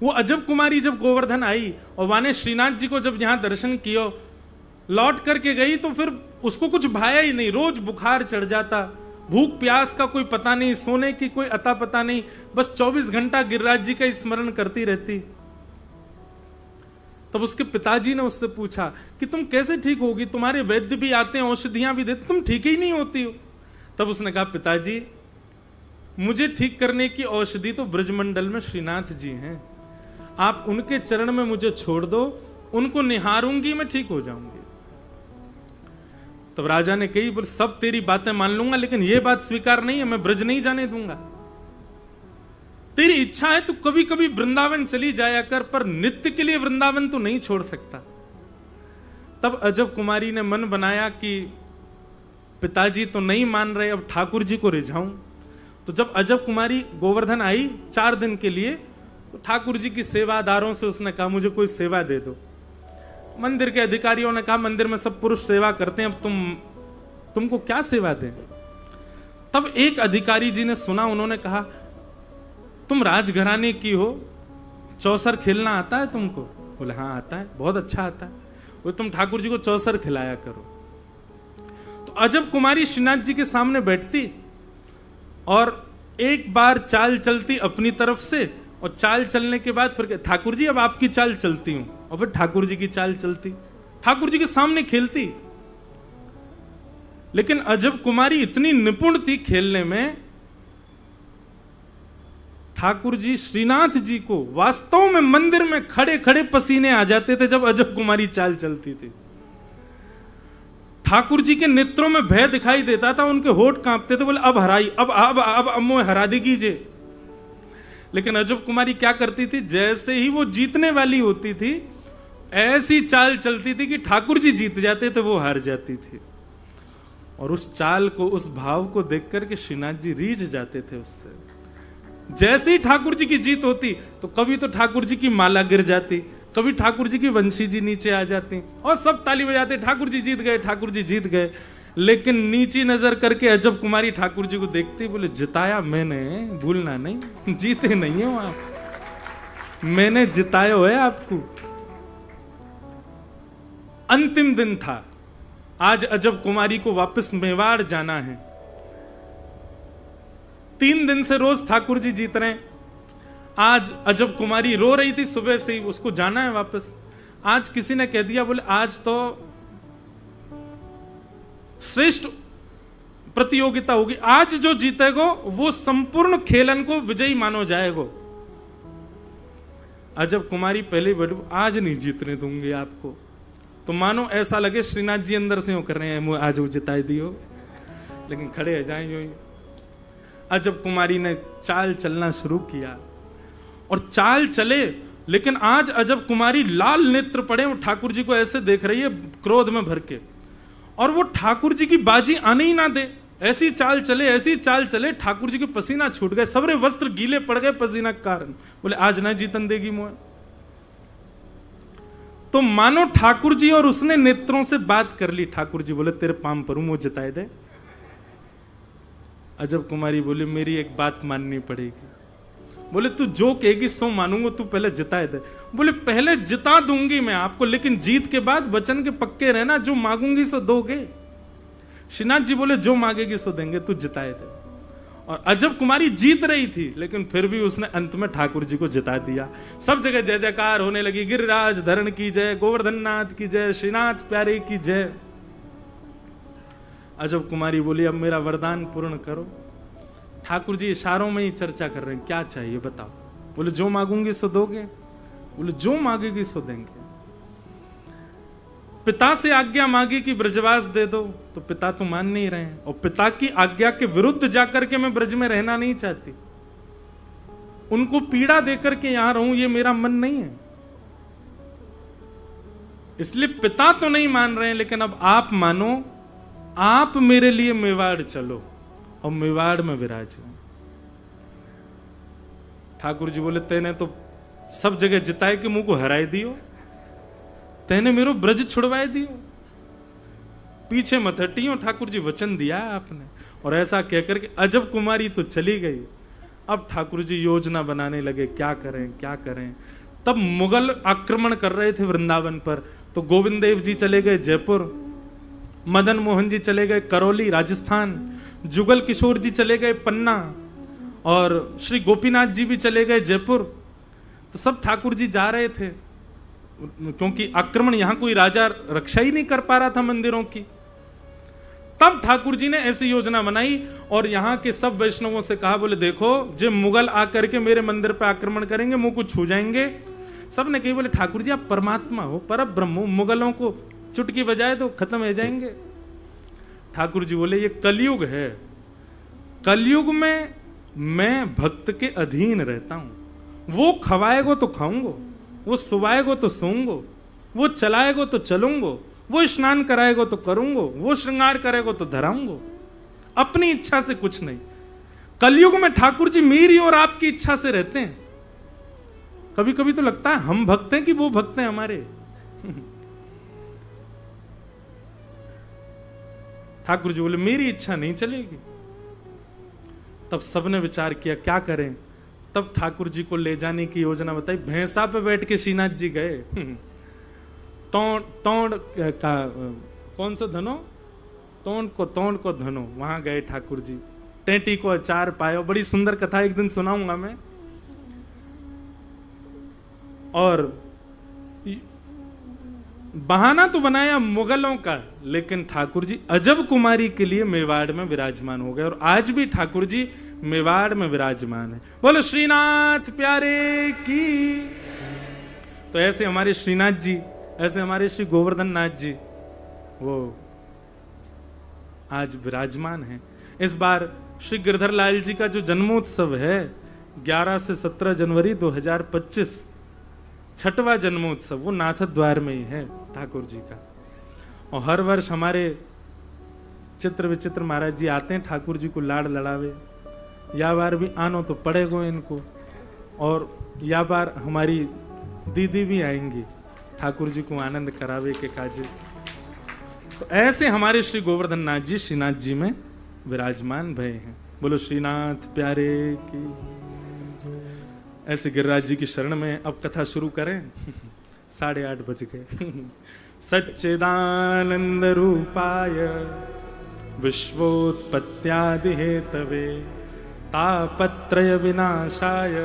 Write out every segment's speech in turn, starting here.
वो अजब कुमारी जब गोवर्धन आई और वाने श्रीनाथ जी को जब यहां दर्शन किया, लौट करके गई, तो फिर उसको कुछ भाया ही नहीं। रोज बुखार चढ़ जाता, भूख प्यास का कोई पता नहीं, सोने की कोई अता पता नहीं, बस 24 घंटा गिरिराज जी का स्मरण करती रहती। तब उसके पिताजी ने उससे पूछा कि तुम कैसे ठीक होगी, तुम्हारे वैद्य भी आते हैं, औषधियां भी देते, तुम ठीक ही नहीं होती हो। तब उसने कहा, पिताजी मुझे ठीक करने की औषधि तो ब्रजमंडल में श्रीनाथ जी हैं, आप उनके चरण में मुझे छोड़ दो, उनको निहारूंगी, मैं ठीक हो जाऊंगी। तब राजा ने कही, बोल सब तेरी बातें मान लूंगा, लेकिन यह बात स्वीकार नहीं है, मैं ब्रज नहीं जाने दूंगा। तेरी इच्छा है तो कभी कभी वृंदावन चली जाया कर, पर नित्य के लिए वृंदावन तो नहीं छोड़ सकता। तब अजब कुमारी ने मन बनाया कि पिताजी तो नहीं मान रहे, अब ठाकुर जी को रिझाऊं। तो जब अजब कुमारी गोवर्धन आई 4 दिन के लिए, तो ठाकुर जी की सेवादारों से उसने कहा, मुझे कोई सेवा दे दो। मंदिर के अधिकारियों ने कहा, मंदिर में सब पुरुष सेवा करते हैं, अब तुमको क्या सेवा दें। तब एक अधिकारी जी ने सुना, उन्होंने कहा, तुम राजघराने की हो, चौसर खेलना आता है तुमको? बोले हाँ आता है, बहुत अच्छा आता है। वो तुम ठाकुर जी को चौसर खिलाया करो। तो अजब कुमारी श्रीनाथ जी के सामने बैठती और एक बार चाल चलती अपनी तरफ से, और चाल चलने के बाद फिर ठाकुर जी अब आपकी चाल चलती हूं, और फिर ठाकुर जी की चाल चलती, ठाकुर जी के सामने खेलती। लेकिन अजब कुमारी इतनी निपुण थी खेलने में, ठाकुर जी श्रीनाथ जी को वास्तव में मंदिर में खड़े खड़े पसीने आ जाते थे जब अजब कुमारी चाल चलती थी। ठाकुर जी के नेत्रों में भय दिखाई देता था, उनके होठ कांपते थे, बोले अब हराई, अब अम्मो हरा दी कीजिए। लेकिन अजब कुमारी क्या करती थी, जैसे ही वो जीतने वाली होती थी, ऐसी चाल चलती थी कि ठाकुर जी जीत जाते थे, वो हार जाती थी। और उस चाल को, उस भाव को देख करके श्रीनाथ जी रीझ जाते थे उससे। जैसे ही ठाकुर जी की जीत होती, तो कभी तो ठाकुर जी की माला गिर जाती, कभी ठाकुर जी की वंशी जी नीचे आ जाती, और सब ताली बजाते, ठाकुर जी जीत गए, ठाकुर जी जीत गए। लेकिन नीची नजर करके अजब कुमारी ठाकुर जी को देखती, बोले जिताया मैंने, भूलना नहीं, जीते नहीं हो आप, मैंने जिताया है आपको। अंतिम दिन था, आज अजब कुमारी को वापस मेवाड़ जाना है। 3 दिन से रोज ठाकुर जी जीत रहे हैं। आज अजब कुमारी रो रही थी सुबह से ही, उसको जाना है वापस। आज किसी ने कह दिया, बोले आज तो श्रेष्ठ प्रतियोगिता होगी, आज जो जीतेगो वो संपूर्ण खेलन को विजयी मानो जाएगो। अजब कुमारी पहले बोली, आज नहीं जीतने दूंगी आपको। तो मानो ऐसा लगे श्रीनाथ जी अंदर से हो कर रहे हैं, आज वो जिताई दियो, लेकिन खड़े हो जाए यूं ही। अजब कुमारी ने चाल चलना शुरू किया और चाल चले, लेकिन आज अजब कुमारी लाल नेत्र पड़े, वो ठाकुर जी को ऐसे देख रही है क्रोध में भर के, और वो ठाकुर जी की बाजी आने ही ना दे। ऐसी चाल चले, ऐसी चाल चले, ठाकुर जी के पसीना छूट गए, सबरे वस्त्र गीले पड़ गए पसीना के कारण। बोले आज ना जीतन देगी मोह। तो मानो ठाकुर जी और उसने नेत्रों से बात कर ली। ठाकुर जी बोले तेरे पाम पर हूं, वो जिताए दे। अजब कुमारी बोली मेरी एक बात माननी पड़ेगी। बोले तू जो कहेगी सो मानूंगा, तू पहले जिताए दे। बोले पहले जिता दूंगी मैं आपको, लेकिन जीत के बाद वचन के पक्के रहना, जो मांगूंगी सो दोगे। श्रीनाथ जी बोले जो मांगेगी सो देंगे, तू जिताए दे। और अजब कुमारी जीत रही थी, लेकिन फिर भी उसने अंत में ठाकुर जी को जिता दिया। सब जगह जय जयकार होने लगी, गिरिराज धरण की जय, गोवर्धन नाथ की जय, श्रीनाथ प्यारे की जय। अजब कुमारी बोली अब मेरा वरदान पूर्ण करो। ठाकुर जी इशारों में ही चर्चा कर रहे हैं, क्या चाहिए बताओ। बोले जो मांगूंगी सो दोगे। बोले जो मांगेगी सो देंगे। पिता से आज्ञा मांगी कि ब्रजवास दे दो, तो पिता तो मान नहीं रहे हैं, और पिता की आज्ञा के विरुद्ध जाकर के मैं ब्रज में रहना नहीं चाहती, उनको पीड़ा देकर के यहां रहूं, ये मेरा मन नहीं है। इसलिए पिता तो नहीं मान रहे हैं, लेकिन अब आप मानो, आप मेरे लिए मेवाड़ चलो और मेवाड़ में विराजो। ठाकुर जी बोले तेने तो सब जगह जिताए के मुंह को हराए दियो, तेने मेरो ब्रज छुड़वाए दियो, पीछे मत हटियो। ठाकुर जी वचन दिया आपने। और ऐसा कहकर के अजब कुमारी तो चली गई। अब ठाकुर जी योजना बनाने लगे, क्या करें क्या करें। तब मुगल आक्रमण कर रहे थे वृंदावन पर, तो गोविंद देव जी चले गए जयपुर, मदन मोहन जी चले गए करौली राजस्थान, जुगल किशोर जी चले गए पन्ना, और श्री गोपीनाथ जी भी चले गए जयपुर। तो सब ठाकुर जी जा रहे थे, क्योंकि आक्रमण यहां कोई राजा रक्षा ही नहीं कर पा रहा था मंदिरों की। तब ठाकुर जी ने ऐसी योजना बनाई और यहां के सब वैष्णवों से कहा, बोले देखो जो मुगल आकर के मेरे मंदिर पर आक्रमण करेंगे मुंह को छू जाएंगे। सब ने कही, बोले ठाकुर जी आप परमात्मा हो, परम ब्रह्म हो, मुगलों को चुटकी बजाए तो खत्म हो जाएंगे। ठाकुर जी बोले ये कलयुग है, कलयुग में मैं भक्त के अधीन रहता हूं। वो खवाएगो तो खाऊंगो, वो सुवाएगो तो सोऊंगो, वो चलाएगो तो चलूंगो, वो स्नान कराएगो तो करूंगो, वो श्रृंगार करेगो तो धराऊंगो। अपनी इच्छा से कुछ नहीं। कलयुग में ठाकुर जी मेरी और आपकी इच्छा से रहते हैं। कभी कभी तो लगता है हम भक्त हैं कि वो भक्त हैं हमारे। ठाकुर जी बोले मेरी इच्छा नहीं चलेगी। तब सबने विचार किया क्या करें। तब ठाकुर जी को ले जाने की योजना बताई। भैंसा पे बैठ के श्रीनाथ जी गए। तोड़ का कौन सा धनो, तोड़ को धनो, वहां गए ठाकुर जी। टेंटी को अचार पायो, बड़ी सुंदर कथा एक दिन सुनाऊंगा मैं। और बहाना तो बनाया मुगलों का, लेकिन ठाकुर जी अजब कुमारी के लिए मेवाड़ में विराजमान हो गए, और आज भी ठाकुर जी मेवाड़ में विराजमान है। बोलो श्रीनाथ प्यारे की। तो ऐसे हमारे श्रीनाथ जी, ऐसे हमारे श्री गोवर्धन नाथ जी, वो आज विराजमान हैं। इस बार श्री गिरधर लाल जी का जो जन्मोत्सव है 11 से 17 जनवरी 2025, छठवां जन्मोत्सव, वो नाथ द्वार में ही है ठाकुर जी का। और हर वर्ष हमारे चित्र विचित्र महाराज जी आते हैं ठाकुर जी को लाड़ लड़ावे। या बार भी आनो तो पड़ेगो इनको, और या बार हमारी दीदी भी आएंगी ठाकुर जी को आनंद करावे के काजे। तो ऐसे हमारे श्री गोवर्धन नाथ जी श्रीनाथ जी में विराजमान भय हैं। बोलो श्रीनाथ प्यारे की। ऐसे गिरिराज जी की शरण में अब कथा शुरू करें। 8:30 बज गए। सच्चिदानंद रूपाय विश्वोत्पत्त्यादि हेतवे तापत्रय विनाशाय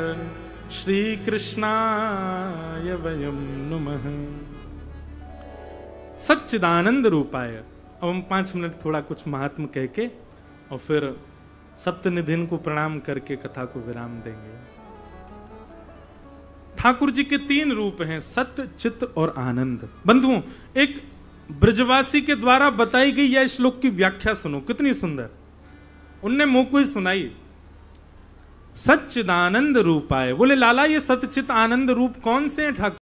श्री कृष्णाय वयं नमः। सच्चिदानंद रूपाय। अब हम 5 मिनट थोड़ा कुछ महात्म कह के और फिर सप्तनिधिन को प्रणाम करके कथा को विराम देंगे। ठाकुर जी के 3 रूप हैं, सत्य, चित्त और आनंद। बंधुओं, एक ब्रजवासी के द्वारा बताई गई यह श्लोक की व्याख्या सुनो, कितनी सुंदर। उनने मुंह को ही सुनाई। सच्चिदानंद रूपाय। बोले लाला ये सत्य चित्त आनंद रूप कौन से हैं ठाकुर?